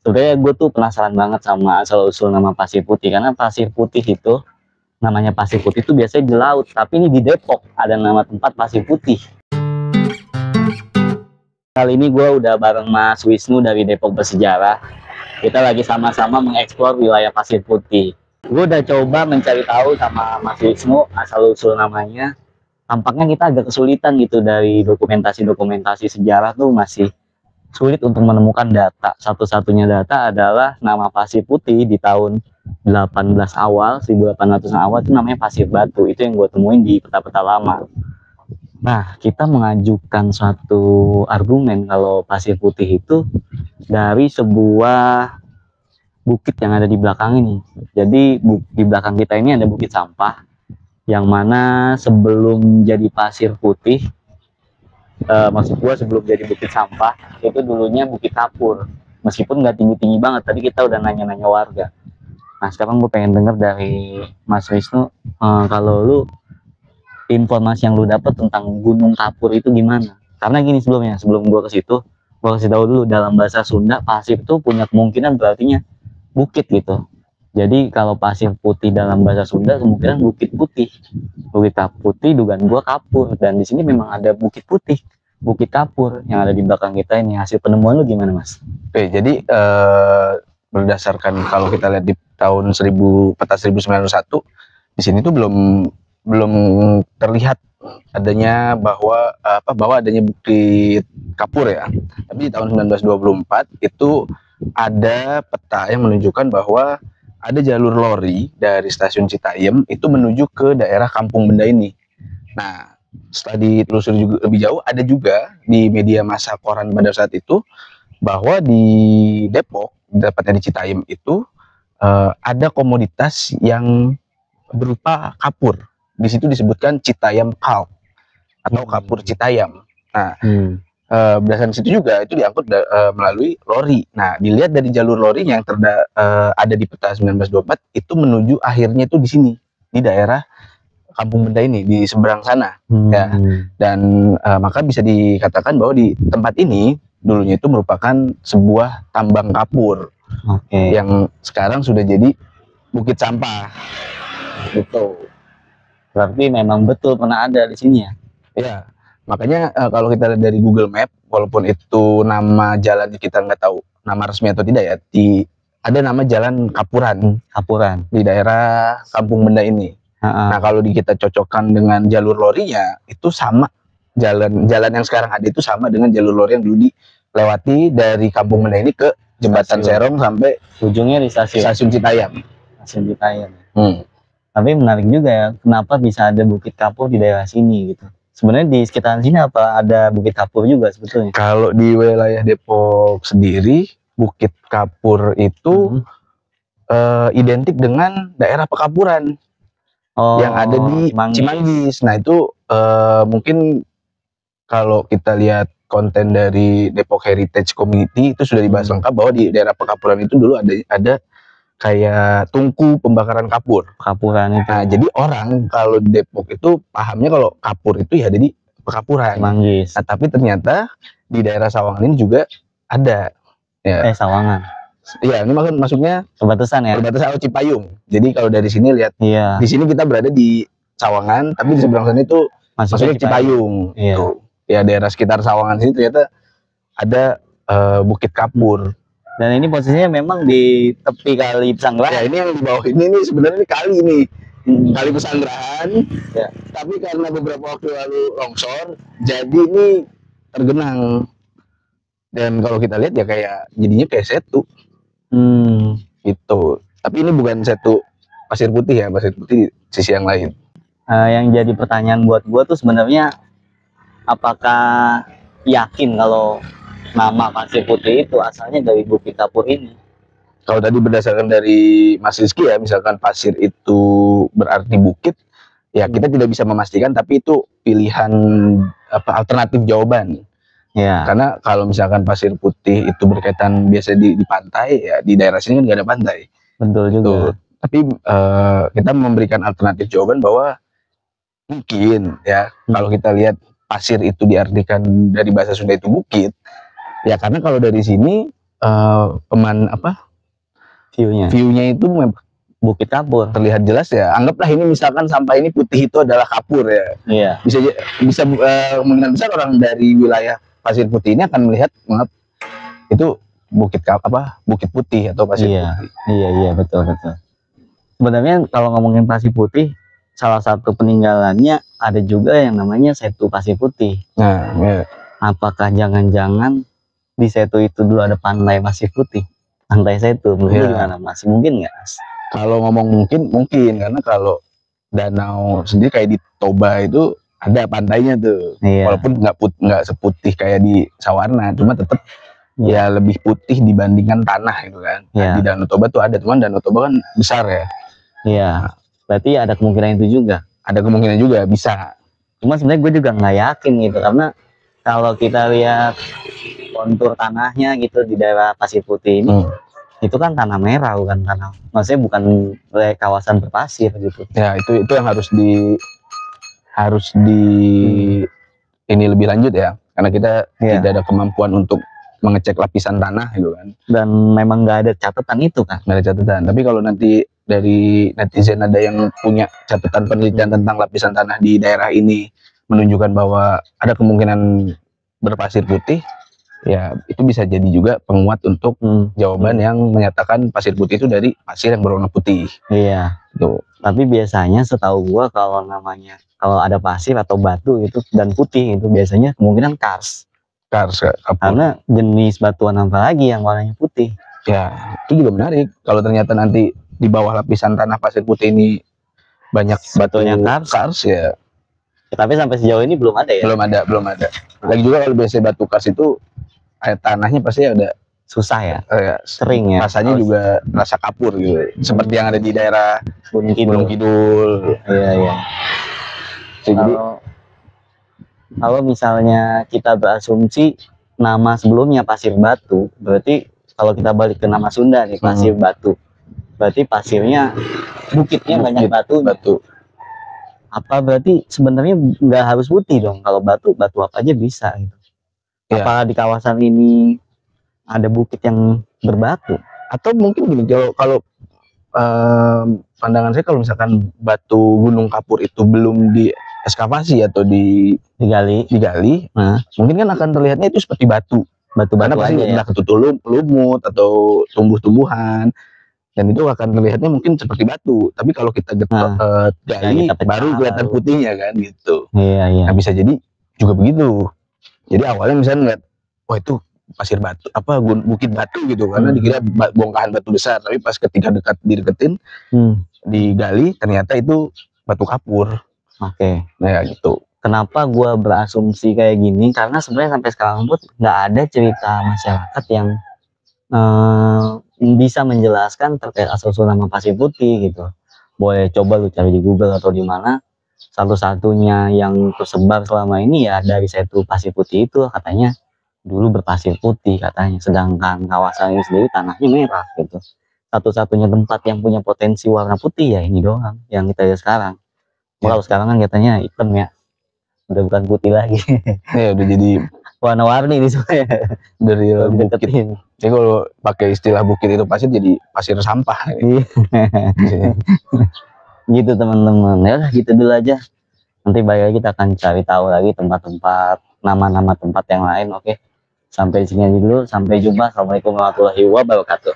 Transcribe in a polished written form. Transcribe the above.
Sebenarnya gue tuh penasaran banget sama asal-usul nama pasir putih, karena pasir putih itu namanya pasir putih itu biasanya di laut, tapi ini di Depok ada nama tempat pasir putih. Kali ini gue udah bareng Mas Wisnu dari Depok Bersejarah. Kita lagi sama-sama mengeksplor wilayah pasir putih. Gue udah coba mencari tahu sama Mas Wisnu asal-usul namanya. Tampaknya kita agak kesulitan gitu, dari dokumentasi sejarah tuh masih sulit untuk menemukan data. Satu-satunya data adalah nama pasir putih di tahun 18 awal, 1800 awal itu namanya pasir batu. Itu yang gue temuin di peta-peta lama. Nah, kita mengajukan suatu argumen kalau pasir putih itu dari sebuah bukit yang ada di belakang ini. Jadi di belakang kita ini ada bukit sampah, yang mana sebelum jadi pasir putih, maksud gue sebelum jadi bukit sampah, itu dulunya bukit kapur. Meskipun nggak tinggi-tinggi banget, tadi kita udah nanya-nanya warga. Nah, sekarang gue pengen denger dari Mas Wisnu, kalau lu informasi yang lu dapat tentang Gunung Kapur itu gimana? Karena gini, sebelum gue ke situ, gue kasih tahu dulu, dalam bahasa Sunda pasir itu punya kemungkinan berartinya bukit gitu. Jadi kalau pasir putih dalam bahasa Sunda kemungkinan bukit putih. Bukit putih dugaan gue kapur, dan di sini memang ada bukit putih, bukit kapur yang ada di belakang kita ini. Hasil penemuan lu gimana, Mas? Oke, jadi berdasarkan kalau kita lihat di tahun peta 1901, di sini tuh belum terlihat adanya bahwa adanya bukit kapur ya. Tapi di tahun 1924 itu ada peta yang menunjukkan bahwa ada jalur lori dari stasiun Citayam itu menuju ke daerah Kampung Benda ini. Nah, setelah ditelusuri juga lebih jauh, ada juga di media massa koran pada saat itu bahwa di Depok, tepatnya di Citayam itu ada komoditas yang berupa kapur. Di situ disebutkan Citayam Kalk atau kapur Citayam. Nah, berdasarkan situ juga itu diangkut melalui lori. Nah, dilihat dari jalur lori yang ada di peta 1924 itu menuju akhirnya itu di sini, di daerah Kampung Benda ini, di seberang sana. Ya. Dan maka bisa dikatakan bahwa di tempat ini dulunya itu merupakan sebuah tambang kapur. Yang sekarang sudah jadi bukit sampah. Gitu. Berarti memang betul pernah ada di sini ya? Ya, makanya kalau kita lihat dari Google Map, walaupun itu nama jalan kita nggak tahu nama resmi atau tidak ya, ada nama jalan Kapuran di daerah Kampung Benda ini. Nah, kalau kita cocokkan dengan jalur lorinya, itu sama, jalan yang sekarang ada itu sama dengan jalur lori yang dulu dilewati dari Kampung Benda ini ke Jembatan Serong sampai ujungnya di stasiun Citayam. Tapi menarik juga ya, kenapa bisa ada bukit kapur di daerah sini gitu. Sebenarnya di sekitaran sini apa ada bukit kapur juga sebetulnya? Kalau di wilayah Depok sendiri, bukit kapur itu identik dengan daerah pekapuran yang ada di Cimanggis. Nah, itu mungkin kalau kita lihat konten dari Depok Heritage Community itu sudah dibahas lengkap bahwa di daerah pekapuran itu dulu ada kayak tungku pembakaran kapuran itu. Nah, jadi orang kalau di Depok itu pahamnya kalau kapur itu ya ada di pekapuran. Manggis. Nah, tapi ternyata di daerah Sawangan ini juga ada. Ya. Sawangan. Iya, ini maksudnya perbatasan ya. Perbatasan Cipayung. Jadi kalau dari sini lihat, di sini kita berada di Sawangan, tapi di seberang sana itu maksudnya Cipayung. Iya. Tuh. Ya, daerah sekitar Sawangan sini ternyata ada bukit kapur. Dan ini posisinya memang di tepi Kali Pesanggerahan. Ya, ini yang di bawah ini sebenarnya kali ini. Kali Pesanggerahan. Ya. Tapi karena beberapa waktu lalu longsor, jadi ini tergenang. Dan kalau kita lihat ya kayak jadinya kayak setu. Gitu. Tapi ini bukan setu pasir putih ya, pasir putih di sisi yang lain. Yang jadi pertanyaan buat gua tuh sebenarnya, apakah yakin kalau nama pasir putih itu asalnya dari bukit kapur ini? Kalau tadi berdasarkan dari Mas Rizky ya, misalkan pasir itu berarti bukit, ya kita tidak bisa memastikan, tapi itu pilihan alternatif jawaban. Ya. Karena kalau misalkan pasir putih itu berkaitan biasa di pantai, ya di daerah sini kan nggak ada pantai. Betul juga. Tuh. Tapi kita memberikan alternatif jawaban bahwa mungkin ya kalau kita lihat pasir itu diartikan dari bahasa Sunda itu bukit. Ya karena kalau dari sini view-nya itu Bukit Kapur. terlihat jelas ya. Anggaplah ini misalkan sampah ini putih itu adalah kapur ya. Iya. Bisa kemungkinan besar orang dari wilayah Pasir Putih ini akan melihat itu Bukit Putih atau Pasir Iya. Putih. Iya, betul. Sebenarnya kalau ngomongin Pasir Putih, salah satu peninggalannya ada juga yang namanya Setu Pasir Putih. Nah, ya. Apakah jangan-jangan di Setu itu dulu ada pantai Pasir Putih? Pantai Setu, menurut Iya. gimana Mas? Mungkin nggak? Kalau ngomong mungkin karena kalau danau sendiri kayak di Toba itu ada pantainya tuh. Iya. Walaupun nggak seputih kayak di Sawarna, cuma tetap Iya. ya lebih putih dibandingkan tanah gitu kan. Nah, Iya. di Danau Toba tuh ada, cuman Danau Toba kan besar ya. Iya. Berarti ada kemungkinan itu juga. Ada kemungkinan juga bisa. Cuma sebenarnya gue juga nggak yakin gitu, karena kalau kita lihat kontur tanahnya gitu di daerah Pasir Putih ini, itu kan tanah merah, bukan tanah, maksudnya bukan kawasan berpasir gitu. Ya itu yang harus di ini lebih lanjut ya, karena kita Iya. tidak ada kemampuan untuk mengecek lapisan tanah gitu kan. Dan memang nggak ada catatan itu kan. Nggak ada catatan. Tapi kalau nanti dari netizen ada yang punya catatan penelitian tentang lapisan tanah di daerah ini menunjukkan bahwa ada kemungkinan berpasir putih, ya itu bisa jadi juga penguat untuk jawaban yang menyatakan pasir putih itu dari pasir yang berwarna putih. Iya. Tuh. Tapi biasanya setahu gua kalau ada pasir atau batu itu dan putih itu biasanya kemungkinan kars. Karena jenis batuan apa lagi yang warnanya putih. Ya, itu juga menarik. Kalau ternyata nanti di bawah lapisan tanah pasir putih ini banyak Batunya kars ya. Tapi sampai sejauh ini belum ada ya. Belum ada. Lagi juga kalau biasanya batu kars itu air tanahnya pasti ada Susah ya. Sering ya. Rasanya juga rasa kapur gitu. Seperti yang ada di daerah Gunung Kidul. Iya. Jadi kalau misalnya kita berasumsi nama sebelumnya Pasir Batu, berarti kalau kita balik ke nama Sunda nih, Pasir Batu, berarti pasirnya, bukitnya banyak batu. Apa berarti sebenarnya nggak harus putih dong? Kalau batu apa aja bisa gitu. Ya. Apakah di kawasan ini ada bukit yang berbatu? Atau mungkin gini, kalau pandangan saya, kalau misalkan batu Gunung Kapur itu belum diekskavasi atau digali, mungkin kan akan terlihatnya itu seperti batu karena pasti aja ya. ketutup lumut atau tumbuh-tumbuhan, dan itu akan terlihatnya mungkin seperti batu. Tapi kalau kita gali, baru kelihatan putihnya kan gitu. Iya. Nah, bisa jadi juga begitu. Jadi awalnya misalnya ngeliat, wah itu pasir batu, bukit batu gitu, karena dikira bongkahan batu besar, tapi pas ketika dideketin, digali, ternyata itu batu kapur. Oke. Nah ya gitu. Kenapa gua berasumsi kayak gini? Karena sebenarnya sampai sekarang pun nggak ada cerita masyarakat yang bisa menjelaskan terkait asal-usul nama Pasir Putih gitu. Boleh coba lu cari di Google atau di mana. Satu-satunya yang tersebar selama ini ya dari Setu Pasir Putih itu, katanya dulu berpasir putih katanya. Sedangkan kawasan ini sendiri tanahnya merah gitu. Satu-satunya tempat yang punya potensi warna putih ya ini doang yang kita lihat sekarang. Kalau sekarang kan katanya hitam ya, udah bukan putih lagi. Ya udah jadi warna-warni ini semuanya dari bukit. Jadi kalau pakai istilah bukit itu pasir, jadi pasir sampah. Gitu teman-teman. Ya udah gitu dulu aja. Nanti lagi kita akan cari tahu lagi tempat-tempat, nama-nama tempat yang lain. Oke. Sampai di sini aja dulu. Sampai jumpa. Assalamualaikum warahmatullahi wabarakatuh.